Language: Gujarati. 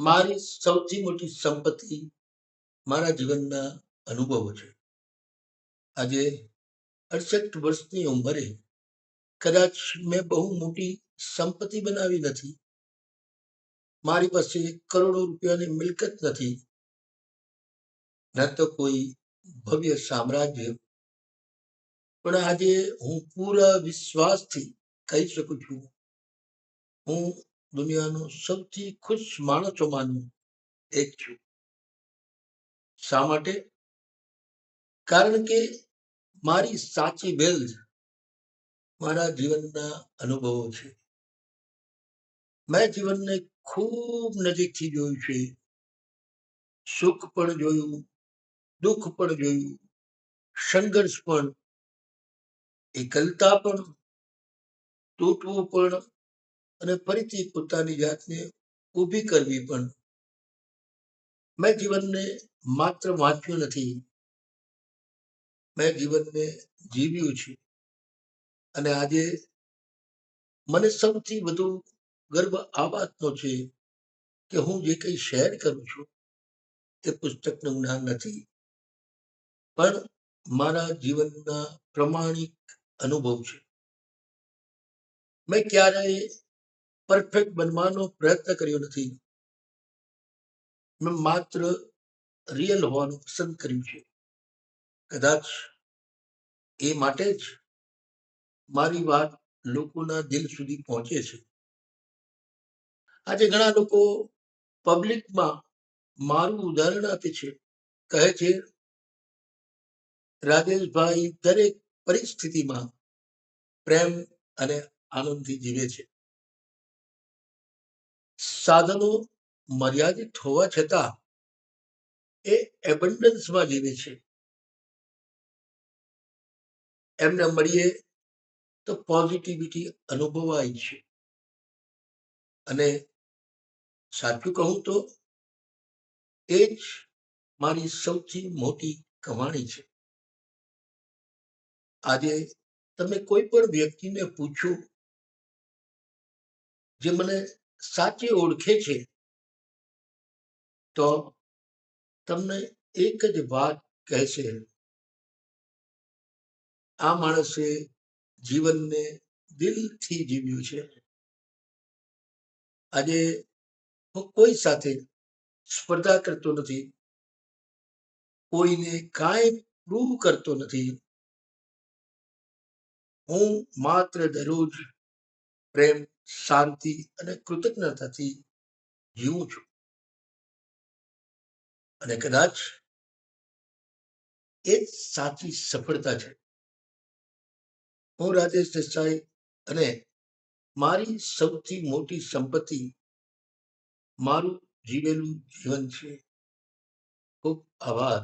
મારી સૌથી મોટી સંપત્તિ મારા જીવનના અનુભવો છે. આજે 68 વર્ષની ઉંમરે કદાચ મેં બહુ મોટી સંપત્તિ બનાવી નથી. મારી પાસે કરોડો રૂપિયાની મિલકત નથી, ન તો કોઈ ભવ્ય સામ્રાજ્ય. પણ આજે હું પૂરા વિશ્વાસથી કહી શકું છું, હું દુનિયાનો સૌથી ખુશ માણસોમાંનો એક છું. શા માટે? કારણ કે મારી સાચી વેલ્થ મારા જીવનના અનુભવો છે. મેં જીવનને ખૂબ નજીકથી જોયું છે. સુખ પણ જોયું, દુઃખ પણ જોયું, સંઘર્ષ પણ, એકલતા પણ, તૂટવું પણ અને ફરીથી પોતાની જાતને ઊભી કરવી પણ. મેં જીવનને માત્ર વાંચ્યું નથી, મેં જીવનને જીવ્યું છે. અને આજે મને સૌથી વધુ ગર્વ આ વાતનો છે કે હું જે કંઈ શેર કરું છું તે પુસ્તકનું જ્ઞાન નથી, પણ મારા જીવનના પ્રમાણિક અનુભવ છે. મેં ક્યારેય પરફેક્ટ બનવાનો પ્રયત્ન કર્યો નથી. મેં માત્ર રિયલ હોવાનું પસંદ કર્યું છે. કદાચ એ માટે જ મારી વાત લોકોના દિલ સુધી પહોંચે છે. આજે ઘણા લોકો પબ્લિકમાં મારું ઉદાહરણ આપે છે, કહે છે, રાજેશભાઈ દરેક પરિસ્થિતિમાં પ્રેમ અને આનંદથી જીવે છે. સાધનો મર્યાદિત હોવા છતાં એ એબન્ડન્સમાં જીવે છે. એમને મળીએ તો પોઝિટિવિટી અનુભવાય છે. અને સાચું કહું તો એ જ મારી સૌથી મોટી કમાણી છે. આજે તમે કોઈ પણ વ્યક્તિને પૂછો જે મને સાચી ઓળખે છે, તો તમને એક જ વાત કહેશે, આ માણસે જીવનને દિલથી જીવ્યું છે. આજે હું કોઈ સાથે સ્પર્ધા કરતો નથી, કોઈને કાંઈ પ્રૂવ કરતો નથી. હું માત્ર દરરોજ પ્રેમ, શાંતિ અને કૃતજ્ઞતાથી જીવું છું. અને કદાચ એ જ સાચી સફળતા છે. હું રાજેશ દેસાઈ અને મારી સૌથી મોટી સંપત્તિ મારું જીવેલું જીવન છે. ખૂબ આભાર.